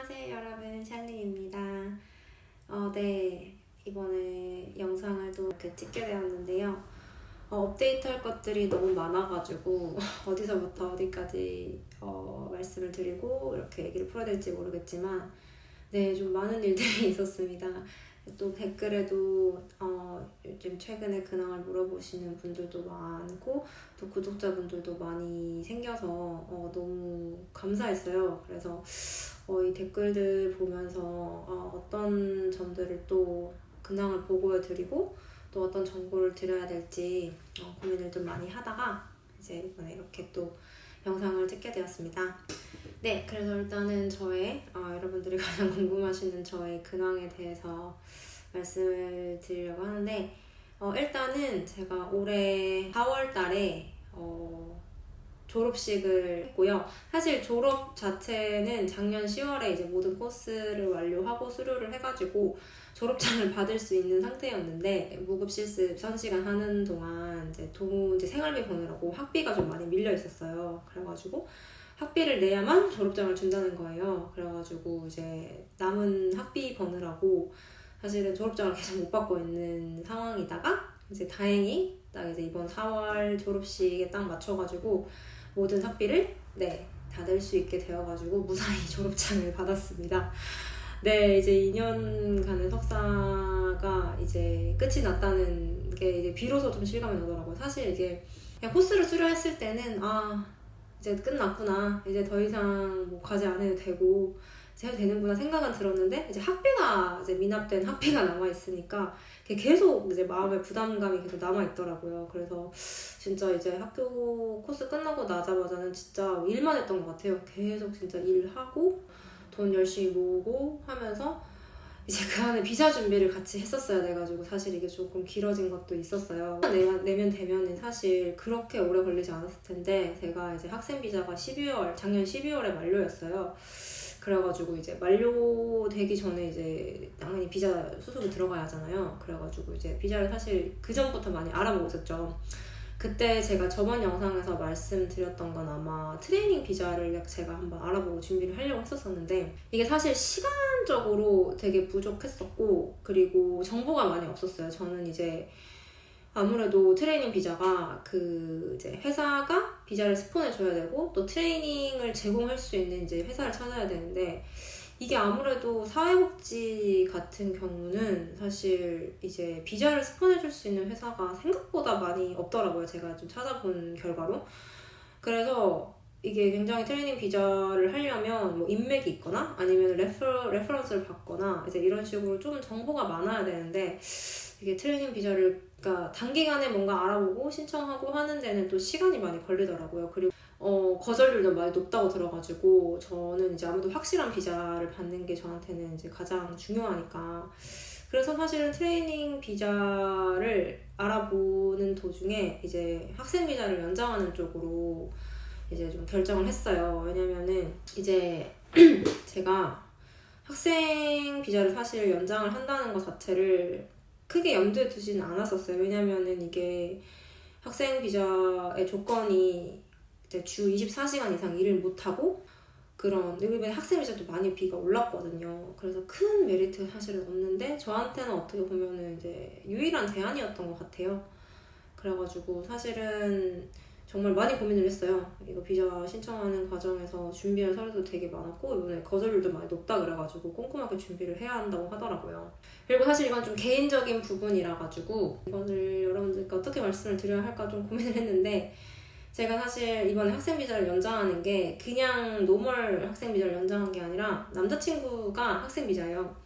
안녕하세요 여러분, 샬리입니다. 네, 이번에 영상을 또 이렇게 찍게 되었는데요. 업데이트할 것들이 너무 많아가지고 어디서부터 어디까지 말씀을 드리고 이렇게 얘기를 풀어야 될지 모르겠지만 네, 좀 많은 일들이 있었습니다. 또 댓글에도 요즘 최근에 근황을 물어보시는 분들도 많고 또 구독자분들도 많이 생겨서 너무 감사했어요. 그래서 이 댓글들 보면서 어떤 점들을 또 근황을 보고해드리고 또 어떤 정보를 드려야 될지 고민을 좀 많이 하다가 이제 이번에 이렇게 또 영상을 찍게 되었습니다. 네, 그래서 일단은 저의 여러분들이 가장 궁금하시는 저의 근황에 대해서 말씀을 드리려고 하는데 일단은 제가 올해 4월 달에 졸업식을 했고요. 사실 졸업 자체는 작년 10월에 이제 모든 코스를 완료하고 수료를 해가지고 졸업장을 받을 수 있는 상태였는데 무급 실습 선시간 하는 동안 이제 생활비 버느라고 학비가 좀 많이 밀려 있었어요. 그래가지고 학비를 내야만 졸업장을 준다는 거예요. 그래가지고 이제 남은 학비 버느라고 사실은 졸업장을 계속 못 받고 있는 상황이다가 이제 다행히 딱 이제 이번 4월 졸업식에 딱 맞춰가지고 모든 학비를 다 낼 수 있게 되어가지고 무사히 졸업장을 받았습니다. 네, 이제 2년간의 석사가 이제 끝이 났다는 게 이제 비로소 좀 실감이 나더라고요. 사실 이게 그냥 코스를 수료했을 때는 이제 끝났구나, 이제 더 이상 뭐 과제 안 해도 되고 이제 해도 되는구나 생각은 들었는데 이제 학비가 이제 미납된 학비가 남아 있으니까 계속 이제 마음의 부담감이 계속 남아 있더라고요. 그래서 진짜 이제 학교 코스 끝나고 나자마자는 진짜 일만 했던 것 같아요. 계속 진짜 일하고 돈 열심히 모으고 하면서 이제 그 안에 비자 준비를 같이 했었어야 돼가지고 사실 이게 조금 길어진 것도 있었어요. 내면 되면은 사실 그렇게 오래 걸리지 않았을 텐데 제가 이제 학생 비자가 작년 12월에 만료였어요. 그래가지고 이제 만료되기 전에 이제 당연히 비자 수속이 들어가야 하잖아요. 그래가지고 이제 비자를 사실 그 전부터 많이 알아보고 있었죠. 그때 제가 저번 영상에서 말씀드렸던 건 아마 트레이닝 비자를 제가 한번 알아보고 준비를 하려고 했었었는데 이게 사실 시간적으로 되게 부족했었고 그리고 정보가 많이 없었어요. 저는 이제 아무래도 트레이닝 비자가 이제 회사가 비자를 스폰해줘야 되고 또 트레이닝을 제공할 수 있는 이제 회사를 찾아야 되는데 이게 아무래도 사회복지 같은 경우는 사실 이제 비자를 스폰해줄 수 있는 회사가 생각보다 많이 없더라고요. 제가 좀 찾아본 결과로. 그래서 이게 굉장히 트레이닝 비자를 하려면 뭐 인맥이 있거나 아니면 레퍼런스를 받거나 이제 이런 식으로 좀 정보가 많아야 되는데 이게 트레이닝 비자를 그러니까 단기간에 뭔가 알아보고 신청하고 하는 데는 또 시간이 많이 걸리더라고요. 그리고 거절률도 많이 높다고 들어가지고 저는 이제 아무래도 확실한 비자를 받는 게 저한테는 이제 가장 중요하니까 그래서 사실은 트레이닝 비자를 알아보는 도중에 이제 학생 비자를 연장하는 쪽으로 이제 좀 결정을 했어요. 왜냐면은 이제 제가 학생 비자를 사실 연장을 한다는 것 자체를 크게 염두에 두지는 않았었어요. 왜냐면은 이게 학생 비자의 조건이 이제 주 24시간 이상 일을 못하고 그런 외국인 학생 비자도 많이 비가 올랐거든요. 그래서 큰 메리트가 사실은 없는데 저한테는 어떻게 보면은 이제 유일한 대안이었던 것 같아요. 그래가지고 사실은 정말 많이 고민을 했어요. 이거 비자 신청하는 과정에서 준비할 서류도 되게 많았고 이번에 거절률도 많이 높다 그래가지고 꼼꼼하게 준비를 해야 한다고 하더라고요. 그리고 사실 이건 좀 개인적인 부분이라 가지고 이거를 여러분들께 어떻게 말씀을 드려야 할까 좀 고민을 했는데 제가 사실 이번에 학생 비자를 연장하는 게 그냥 노멀 학생 비자를 연장한 게 아니라 남자친구가 학생 비자예요.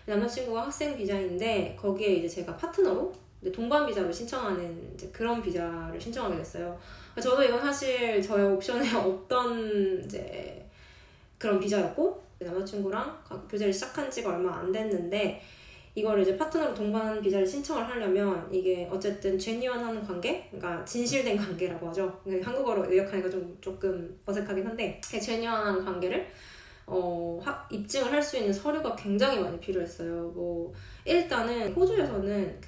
남자친구가 학생 비자인데 거기에 이제 제가 파트너로 동반 비자를 신청하는 이제 그런 비자를 신청하게 됐어요. 저도 이건 사실 저의 옵션에 없던 이제 그런 비자였고 남자친구랑 교제를 시작한 지가 얼마 안 됐는데 이걸 이제 파트너로 동반 비자를 신청을 하려면 이게 어쨌든 제뉴얼한 관계, 그러니까 진실된 관계라고 하죠. 한국어로 의역하니까 조금 어색하긴 한데 제뉴얼한 관계를 입증을 할 수 있는 서류가 굉장히 많이 필요했어요. 뭐 일단은 호주에서는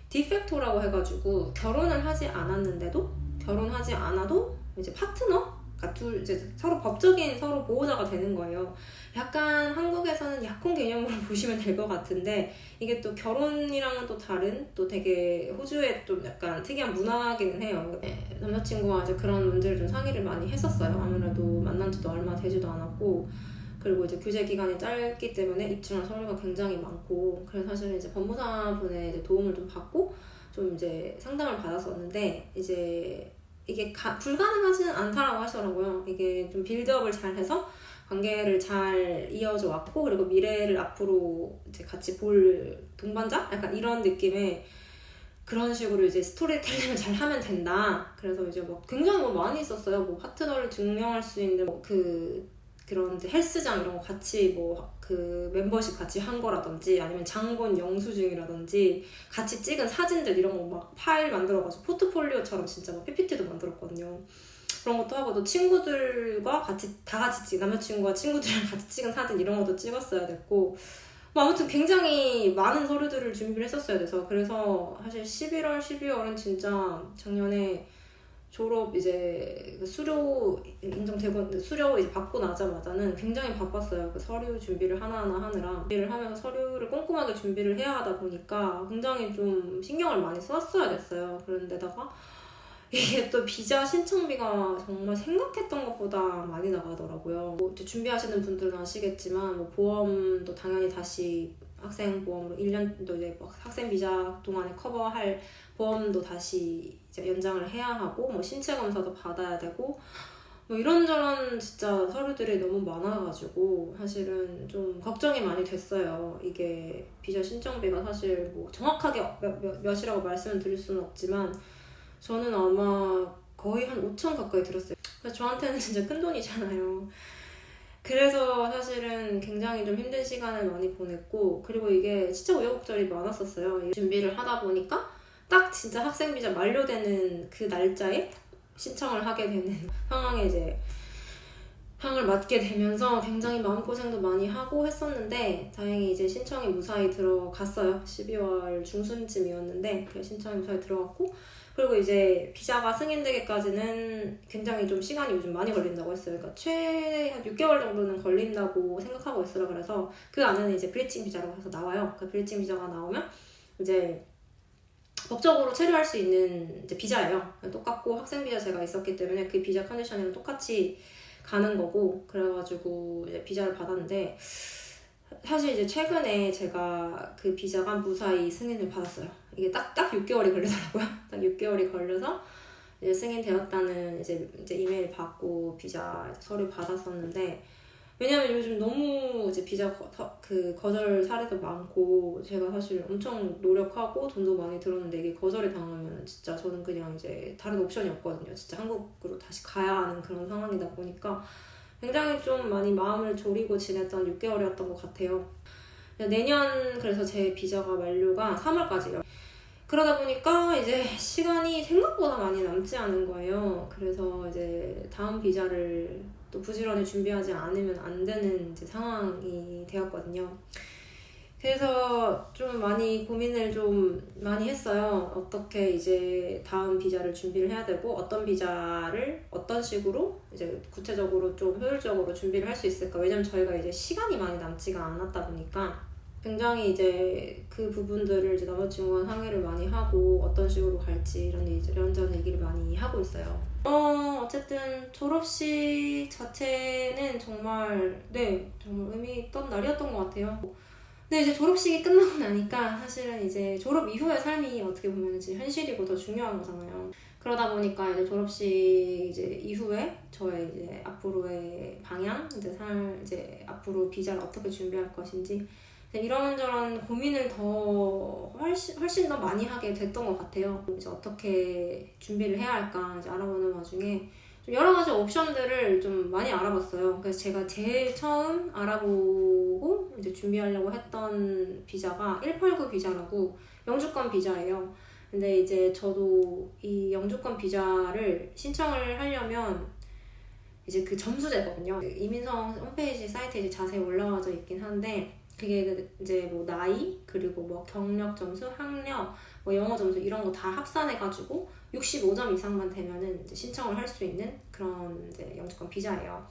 디팩토라고 해가지고 결혼을 하지 않았는데도 결혼하지 않아도 이제 파트너? 그러니까 이제 서로 법적인 서로 보호자가 되는 거예요. 약간 한국에서는 약혼 개념으로 보시면 될 것 같은데 이게 또 결혼이랑은 또 다른 또 되게 호주의 좀 약간 특이한 문화기는 해요. 네, 남자친구와 이제 그런 문제를 좀 상의를 많이 했었어요. 아무래도 만난 지도 얼마 되지도 않았고 그리고 이제 규제 기간이 짧기 때문에 입증할 서류가 굉장히 많고 그래서 사실 이제 법무사분의 이제 도움을 좀 받고 좀 이제 상담을 받았었는데 이제 이게 불가능하지는 않다라고 하시더라고요. 이게 좀 빌드업을 잘 해서 관계를 잘 이어져 왔고 그리고 미래를 앞으로 이제 같이 볼 동반자? 약간 이런 느낌의 그런 식으로 이제 스토리텔링을 잘 하면 된다. 그래서 이제 막 굉장히 뭐 많이 있었어요. 뭐 파트너를 증명할 수 있는 그런 이제 헬스장 이런 거 같이 뭐 그 멤버십 같이 한 거라든지 아니면 장본 영수증이라든지 같이 찍은 사진들 이런 거 막 파일 만들어가지고 포트폴리오처럼 진짜 막 PPT도 만들었거든요. 그런 것도 하고 또 친구들과 다 같이 남자친구와 친구들이랑 같이 찍은 사진 이런 것도 찍었어야 됐고 뭐 아무튼 굉장히 많은 서류들을 준비를 했었어야 돼서 그래서 사실 11월, 12월은 진짜 작년에 졸업 이제 수료 인정되고 수료 이제 받고 나자마자는 굉장히 바빴어요. 그 서류 준비를 하나하나 하느라 준비를 하면서 서류를 꼼꼼하게 준비를 해야 하다 보니까 굉장히 좀 신경을 많이 썼어야 됐어요. 그런데다가 이게 또 비자 신청비가 정말 생각했던 것보다 많이 나가더라고요. 뭐 준비하시는 분들은 아시겠지만 뭐 보험도 당연히 다시 학생 보험으로 1년도 이제 학생 비자 동안에 커버할 보험도 다시 이제 연장을 해야 하고 뭐 신체 검사도 받아야 되고 뭐 이런저런 진짜 서류들이 너무 많아가지고 사실은 좀 걱정이 많이 됐어요. 이게 비자 신청비가 사실 뭐 정확하게 몇이라고 말씀을 드릴 수는 없지만 저는 아마 거의 한 5천 가까이 들었어요. 그래서 저한테는 진짜 큰 돈이잖아요. 그래서 사실은 굉장히 좀 힘든 시간을 많이 보냈고 그리고 이게 진짜 우여곡절이 많았었어요. 준비를 하다 보니까 딱 진짜 학생 비자 만료되는 그 날짜에 신청을 하게 되는 상황에 이제 상을 맞게 되면서 굉장히 마음고생도 많이 하고 했었는데 다행히 이제 신청이 무사히 들어갔어요. 12월 중순쯤이었는데 그 신청이 무사히 들어갔고 그리고 이제 비자가 승인되기까지는 굉장히 좀 시간이 요즘 많이 걸린다고 했어요. 그러니까 최대 한 6개월 정도는 걸린다고 생각하고 있으라 그래서 그 안에는 이제 브리칭 비자라고 해서 나와요. 그 브리칭 비자가 나오면 이제 법적으로 체류할 수 있는 이제 비자예요. 똑같고 학생 비자 제가 있었기 때문에 그 비자 컨디션이랑 똑같이 가는 거고 그래가지고 이제 비자를 받았는데 사실 이제 최근에 제가 그 비자가 무사히 승인을 받았어요. 이게 딱 6개월이 걸리더라고요. 딱 6개월이 걸려서 이제 승인되었다는 이제 이메일 받고 비자 서류 받았었는데 왜냐면 요즘 너무 이제 비자 거절 사례도 많고 제가 사실 엄청 노력하고 돈도 많이 들었는데 이게 거절이 당하면 진짜 저는 그냥 이제 다른 옵션이 없거든요. 진짜 한국으로 다시 가야 하는 그런 상황이다 보니까 굉장히 좀 많이 마음을 졸이고 지냈던 6개월이었던 것 같아요. 내년 그래서 제 비자가 만료가 3월까지예요. 그러다 보니까 이제 시간이 생각보다 많이 남지 않은 거예요. 그래서 이제 다음 비자를 또 부지런히 준비하지 않으면 안 되는 이제 상황이 되었거든요. 그래서 좀 많이 고민을 좀 많이 했어요. 어떻게 이제 다음 비자를 준비를 해야 되고 어떤 비자를 어떤 식으로 이제 구체적으로 좀 효율적으로 준비를 할 수 있을까. 왜냐면 저희가 이제 시간이 많이 남지가 않았다 보니까 굉장히 이제 그 부분들을 이제 남자친구와 상의를 많이 하고 어떤 식으로 갈지 이런저런 얘기를 많이 하고 있어요. 어쨌든 졸업식 자체는 정말 정말 의미 있던 날이었던 것 같아요. 근데 이제 졸업식이 끝나고 나니까 사실은 이제 졸업 이후의 삶이 어떻게 보면 이제 현실이고 더 중요한 거잖아요. 그러다 보니까 이제 졸업식 이제 이후에 저의 이제 앞으로의 방향, 이제 앞으로 비자를 어떻게 준비할 것인지 이런저런 고민을 훨씬 더 많이 하게 됐던 것 같아요. 이제 어떻게 준비를 해야 할까 이제 알아보는 와중에 좀 여러 가지 옵션들을 좀 많이 알아봤어요. 그래서 제가 제일 처음 알아보고 이제 준비하려고 했던 비자가 189 비자라고 영주권 비자예요. 근데 이제 저도 이 영주권 비자를 신청을 하려면 이제 그 점수제거든요. 이민성 홈페이지 사이트에 이제 자세히 올라와져 있긴 한데 그게 이제 뭐 나이 그리고 뭐 경력 점수, 학력, 뭐 영어 점수 이런 거 다 합산해가지고 65점 이상만 되면은 이제 신청을 할 수 있는 그런 이제 영주권 비자예요.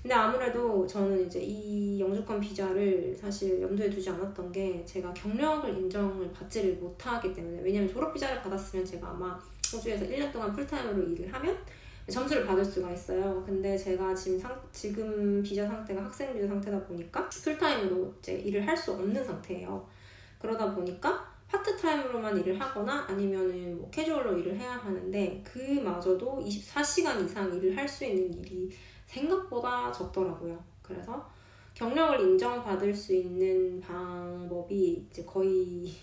근데 아무래도 저는 이제 이 영주권 비자를 사실 염두에 두지 않았던 게 제가 경력을 인정을 받지를 못하기 때문에, 왜냐면 졸업 비자를 받았으면 제가 아마 호주에서 1년 동안 풀타임으로 일을 하면 점수를 받을 수가 있어요. 근데 제가 지금 비자 상태가 학생 비자 상태다 보니까 풀타임으로 이제 일을 할 수 없는 상태예요. 그러다 보니까 파트타임으로만 일을 하거나 아니면은 뭐 캐주얼로 일을 해야 하는데, 그마저도 24시간 이상 일을 할 수 있는 일이 생각보다 적더라고요. 그래서 경력을 인정받을 수 있는 방법이 이제 거의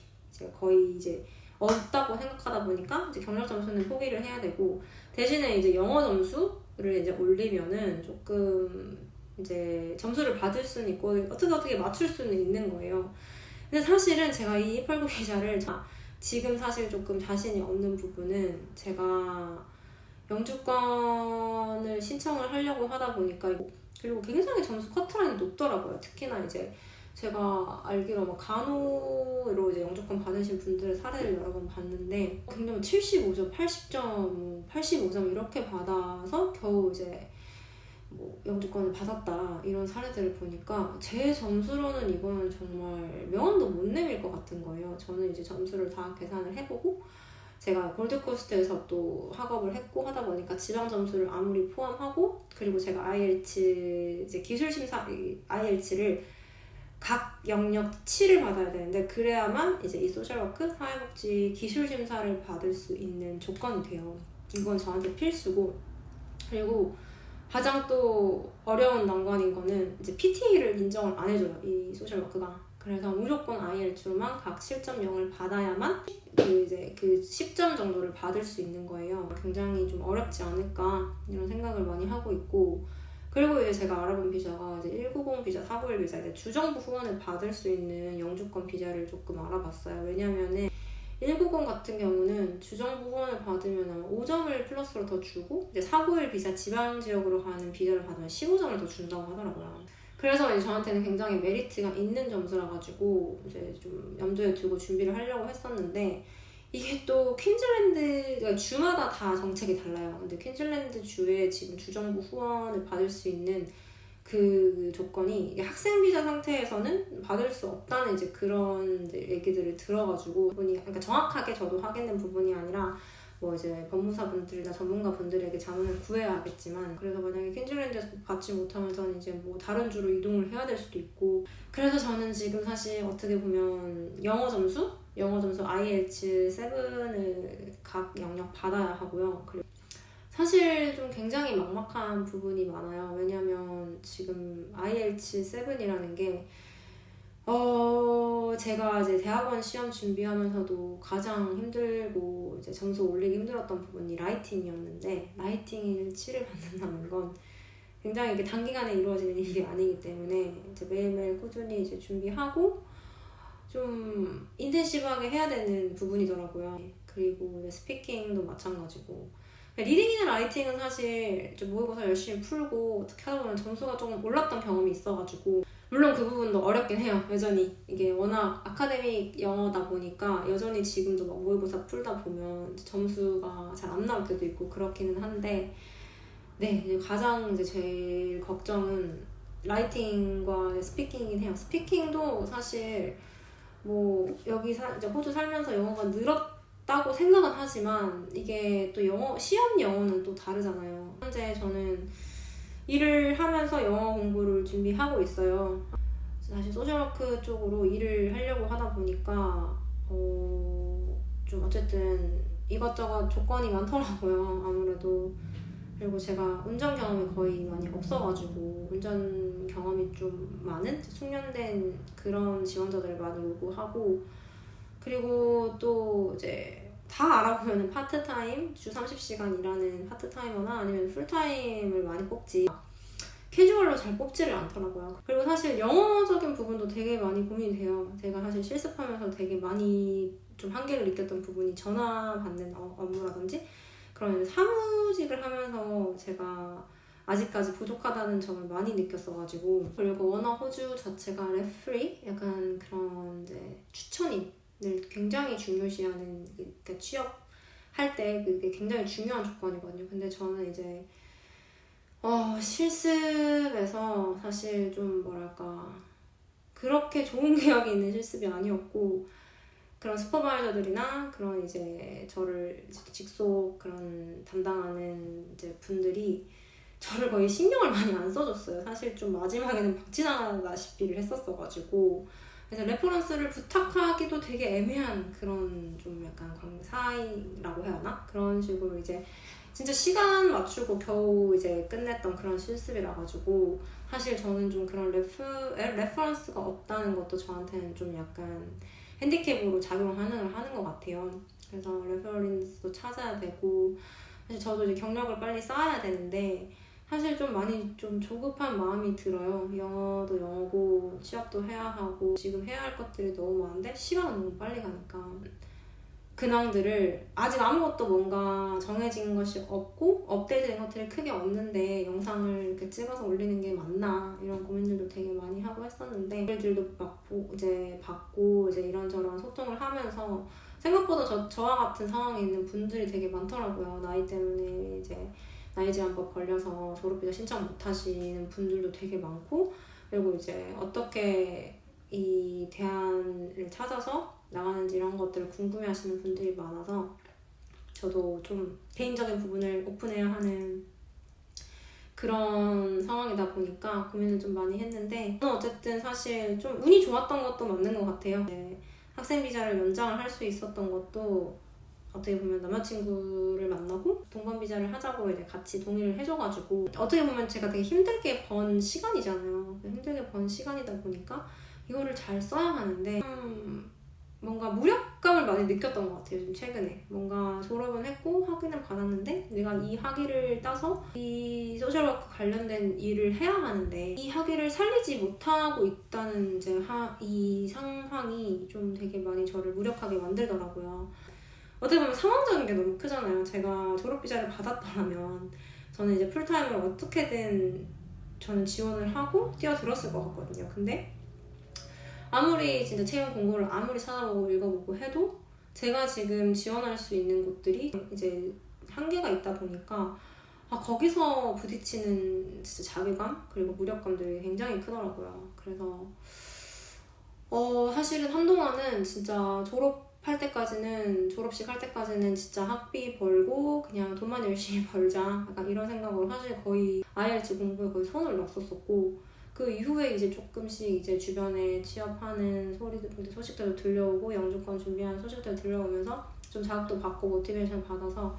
이제 없다고 생각하다 보니까 이제 경력 점수는 포기를 해야 되고, 대신에 이제 영어 점수를 이제 올리면은 조금 이제 점수를 받을 수는 있고 어떻게 맞출 수는 있는 거예요. 근데 사실은 제가 이 189 비자를 지금 사실 조금 자신이 없는 부분은, 제가 영주권을 신청을 하려고 하다 보니까, 그리고 굉장히 점수 커트라인이 높더라고요. 특히나 이제 제가 알기로 막 간호로 이제 영주권 받으신 분들의 사례를 여러 번 봤는데, 굉장히 75점, 80점, 85점 이렇게 받아서 겨우 이제 뭐 영주권을 받았다, 이런 사례들을 보니까 제 점수로는 이거는 정말 명함도 못 내밀 것 같은 거예요. 저는 이제 점수를 다 계산을 해보고, 제가 골드코스트에서 또 학업을 했고 하다 보니까 지방 점수를 아무리 포함하고, 그리고 제가 IELTS 이제 기술심사 IELTS를 각 영역 7을 받아야 되는데, 그래야만 이제 이 소셜워크 사회복지 기술심사를 받을 수 있는 조건이 돼요. 이건 저한테 필수고, 그리고 가장 또 어려운 난관인 거는 이제 PT를 인정을 안 해줘요, 이 소셜워크가. 그래서 무조건 IELTS로만 각 7.0을 받아야만 그 10점 정도를 받을 수 있는 거예요. 굉장히 좀 어렵지 않을까 이런 생각을 많이 하고 있고, 그리고 이제 제가 알아본 비자가 이제 190 비자, 491 비자, 이제 주정부 후원을 받을 수 있는 영주권 비자를 조금 알아봤어요. 왜냐면은 190 같은 경우는 주정부 후원을 받으면 5점을 플러스로 더 주고, 이제 491 비자 지방 지역으로 가는 비자를 받으면 15점을 더 준다고 하더라고요. 그래서 이제 저한테는 굉장히 메리트가 있는 점수라 가지고 이제 좀 염두에 두고 준비를 하려고 했었는데, 이게 또 퀸즐랜드가 주마다 다 정책이 달라요. 근데 퀸즐랜드 주에 지금 주정부 후원을 받을 수 있는 그 조건이, 이게 학생 비자 상태에서는 받을 수 없다는 이제 그런 이제 얘기들을 들어가지고, 그러니까 정확하게 저도 확인된 부분이 아니라 뭐 이제 법무사분들이나 전문가분들에게 자문을 구해야 하겠지만, 그래서 만약에 퀸즐랜드에서 받지 못하면 저는 이제 뭐 다른 주로 이동을 해야 될 수도 있고, 그래서 저는 지금 사실 어떻게 보면 영어 점수 IELTS 7을 각 영역 받아야 하고요. 그리고 사실 좀 굉장히 막막한 부분이 많아요. 왜냐면 지금 IELTS 7이라는 게 제가 이제 대학원 시험 준비하면서도 가장 힘들고 이제 점수 올리기 힘들었던 부분이 라이팅이었는데, 라이팅 7을 받는다는 건 굉장히 이렇게 단기간에 이루어지는 일이 아니기 때문에 이제 매일매일 꾸준히 이제 준비하고 좀 인텐시브하게 해야 되는 부분이더라고요. 그리고 이제 스피킹도 마찬가지고, 리딩이나 라이팅은 사실 좀 모의고사 열심히 풀고 어떻게 하다 보면 점수가 조금 올랐던 경험이 있어가지고, 물론 그 부분도 어렵긴 해요. 여전히 이게 워낙 아카데믹 영어다 보니까 여전히 지금도 막 모의고사 풀다 보면 점수가 잘 안 나올 때도 있고 그렇기는 한데, 네, 가장 이제 제일 걱정은 라이팅과 스피킹이긴 해요. 스피킹도 사실 뭐 여기 이제 호주 살면서 영어가 늘었다고 생각은 하지만, 이게 또 시험 영어는 또 다르잖아요. 현재 저는 일을 하면서 영어 공부를 준비하고 있어요. 사실 소셜워크 쪽으로 일을 하려고 하다 보니까 좀 어쨌든 이것저것 조건이 많더라고요, 아무래도. 그리고 제가 운전 경험이 거의 많이 없어가지고 운전 경험이 좀 많은 숙련된 그런 지원자들을 많이 요구하고, 그리고 또 이제 다 알아보면 파트타임, 주 30시간 일하는 파트타이머나 아니면 풀타임을 많이 뽑지 캐주얼로 잘 뽑지를 않더라고요. 그리고 사실 영어적인 부분도 되게 많이 고민이 돼요. 제가 사실 실습하면서 되게 많이 좀 한계를 느꼈던 부분이 전화 받는 업무라든지 그런 사무직을 하면서 제가 아직까지 부족하다는 점을 많이 느꼈어가지고, 그리고 워낙 호주 자체가 레프리 약간 그런 이제 추천인을 굉장히 중요시하는, 그러니까 취업할 때 그게 굉장히 중요한 조건이거든요. 근데 저는 이제 실습에서 사실 좀 뭐랄까 그렇게 좋은 기억이 있는 실습이 아니었고, 그런 슈퍼바이저들이나 그런 이제 저를 직속 그런 담당하는 이제 분들이 저를 거의 신경을 많이 안 써줬어요. 사실 좀 마지막에는 막 지나가다시피를 했었어가지고, 그래서 레퍼런스를 부탁하기도 되게 애매한 그런 좀 약간 사이라고 해야 하나? 그런 식으로 이제 진짜 시간 맞추고 겨우 이제 끝냈던 그런 실습이라 가지고, 사실 저는 좀 그런 레퍼런스가 없다는 것도 저한테는 좀 약간 핸디캡으로 작용하는 것 같아요. 그래서 레퍼런스도 찾아야 되고, 사실 저도 이제 경력을 빨리 쌓아야 되는데 사실 좀 많이 좀 조급한 마음이 들어요. 영어도 영어고 취업도 해야 하고 지금 해야 할 것들이 너무 많은데 시간은 너무 빨리 가니까 근황들을 아직 아무것도 뭔가 정해진 것이 없고 업데이트된 것들이 크게 없는데 영상을 이렇게 찍어서 올리는 게 맞나 이런 고민들도 되게 많이 하고 했었는데, 글들도 받고 이제 이런저런 소통을 하면서 생각보다 저와 같은 상황에 있는 분들이 되게 많더라고요. 나이 때문에 이제 나이 제한법 걸려서 졸업비자 신청 못 하시는 분들도 되게 많고, 그리고 이제 어떻게 이 대안을 찾아서 나가는지 이런 것들을 궁금해 하시는 분들이 많아서 저도 좀 개인적인 부분을 오픈해야 하는 그런 상황이다 보니까 고민을 좀 많이 했는데, 저는 어쨌든 사실 좀 운이 좋았던 것도 맞는 것 같아요. 학생 비자를 연장을 할 수 있었던 것도 어떻게 보면 남자친구를 만나고 동반 비자를 하자고 이제 같이 동의를 해줘가지고, 어떻게 보면 제가 되게 힘들게 번 시간이잖아요. 힘들게 번 시간이다 보니까 이거를 잘 써야 하는데 뭔가 무력감을 많이 느꼈던 것 같아요. 좀 최근에 뭔가 졸업은 했고 학위는 받았는데 내가 이 학위를 따서 이 소셜워크 관련된 일을 해야 하는데 이 학위를 살리지 못하고 있다는 이제 이 상황이 좀 되게 많이 저를 무력하게 만들더라고요. 어떻게 보면 상황적인 게 너무 크잖아요. 제가 졸업비자를 받았더라면 저는 이제 풀타임으로 어떻게든 저는 지원을 하고 뛰어들었을 것 같거든요. 근데 아무리 진짜 채용 공고를 아무리 찾아보고 읽어보고 해도 제가 지금 지원할 수 있는 곳들이 이제 한계가 있다 보니까 거기서 부딪히는 진짜 자괴감 그리고 무력감들이 굉장히 크더라고요. 그래서 사실은 한동안은 진짜 졸업식 할 때까지는 진짜 학비 벌고 그냥 돈만 열심히 벌자 약간 이런 생각으로 사실 거의 IELTS 공부에 거의 손을 놨었었고, 그 이후에 이제 조금씩 이제 주변에 취업하는 소식들도 들려오고 영주권 준비하는 소식들 들려오면서 좀 자극도 받고 모티베이션 받아서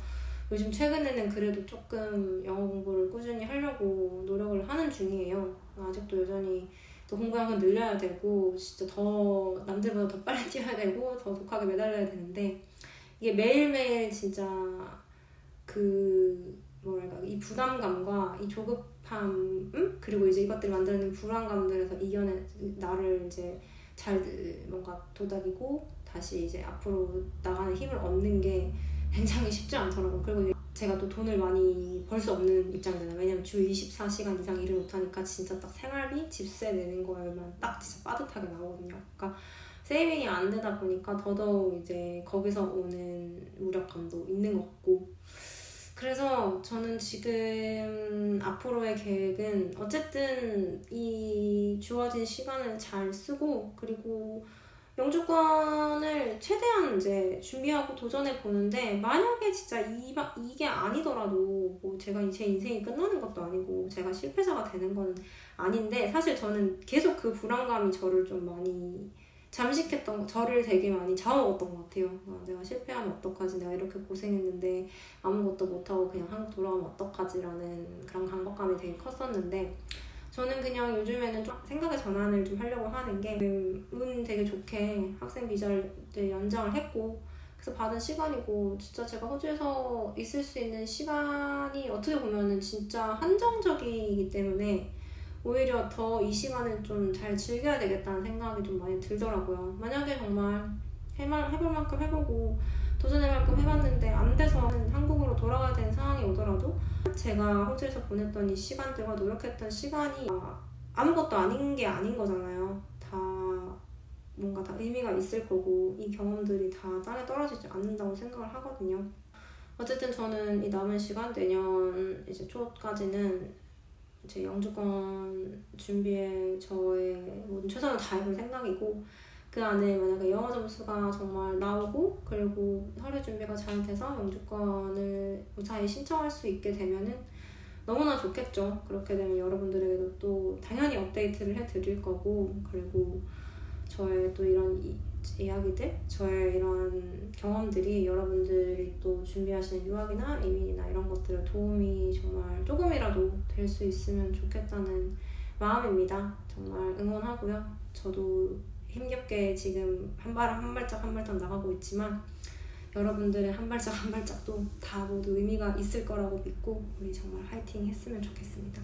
요즘 최근에는 그래도 조금 영어 공부를 꾸준히 하려고 노력을 하는 중이에요. 아직도 여전히 더 공부량은 늘려야 되고 진짜 더 남들보다 더 빨리 뛰어야 되고 더 독하게 매달려야 되는데, 이게 매일매일 진짜 이 부담감과 이 조급함 그리고 이제 이것들이 만드는 불안감들에서 나를 이제 잘 뭔가 도닥이고 다시 이제 앞으로 나가는 힘을 얻는 게 굉장히 쉽지 않더라고요. 그리고 제가 또 돈을 많이 벌 수 없는 입장이잖아요. 왜냐면 주 24시간 이상 일을 못하니까 진짜 딱 생활비, 집세 내는 거에만 딱 진짜 빠듯하게 나오거든요. 그러니까 세이빙이 안 되다 보니까 더더욱 이제 거기서 오는 무력감도 있는 것 같고, 그래서 저는 지금 앞으로의 계획은 어쨌든 이 주어진 시간을 잘 쓰고 그리고 영주권을 최대한 이제 준비하고 도전해 보는데, 만약에 진짜 이게 아니더라도 뭐 제가 제 인생이 끝나는 것도 아니고 제가 실패자가 되는 건 아닌데, 사실 저는 계속 그 불안감이 저를 좀 많이 저를 되게 많이 잡아먹었던 것 같아요. 내가 실패하면 어떡하지, 내가 이렇게 고생했는데 아무것도 못하고 그냥 한국 돌아오면 어떡하지라는 그런 강박감이 되게 컸었는데, 저는 그냥 요즘에는 좀 생각의 전환을 좀 하려고 하는 게, 운 되게 좋게 학생 비자를 연장을 했고 그래서 받은 시간이고, 진짜 제가 호주에서 있을 수 있는 시간이 어떻게 보면은 진짜 한정적이기 때문에 오히려 더 이 시간을 좀 잘 즐겨야 되겠다는 생각이 좀 많이 들더라고요. 만약에 정말 해볼 만큼 해보고 도전할 만큼 해봤는데 안 돼서 한국으로 돌아가야 되는 상황이 오더라도 제가 호주에서 보냈던 이 시간들과 노력했던 시간이 아무것도 아닌 게 아닌 거잖아요. 다 뭔가 다 의미가 있을 거고 이 경험들이 다 땅에 떨어지지 않는다고 생각을 하거든요. 어쨌든 저는 이 남은 시간, 내년 이제 초까지는 제 영주권 준비에 저의 모든 최선을 다해볼 생각이고, 그 안에 만약에 영어 점수가 정말 나오고 그리고 서류 준비가 잘 돼서 영주권을 무사히 신청할 수 있게 되면은 너무나 좋겠죠. 그렇게 되면 여러분들에게도 또 당연히 업데이트를 해드릴 거고, 그리고 저의 또 이런 이야기들, 저의 이런 경험들이 여러분들이 또 준비하시는 유학이나 이민이나 이런 것들에 도움이 정말 조금이라도 될 수 있으면 좋겠다는 마음입니다. 정말 응원하고요. 저도 힘겹게 지금 한 발짝 나가고 있지만 여러분들의 한 발짝 한 발짝도 다 모두 의미가 있을 거라고 믿고 우리 정말 화이팅 했으면 좋겠습니다.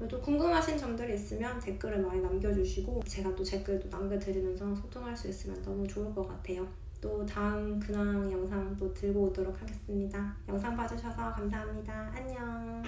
또 궁금하신 점들이 있으면 댓글을 많이 남겨주시고 제가 또 댓글도 남겨드리면서 소통할 수 있으면 너무 좋을 것 같아요. 또 다음 근황 영상 또 들고 오도록 하겠습니다. 영상 봐주셔서 감사합니다. 안녕.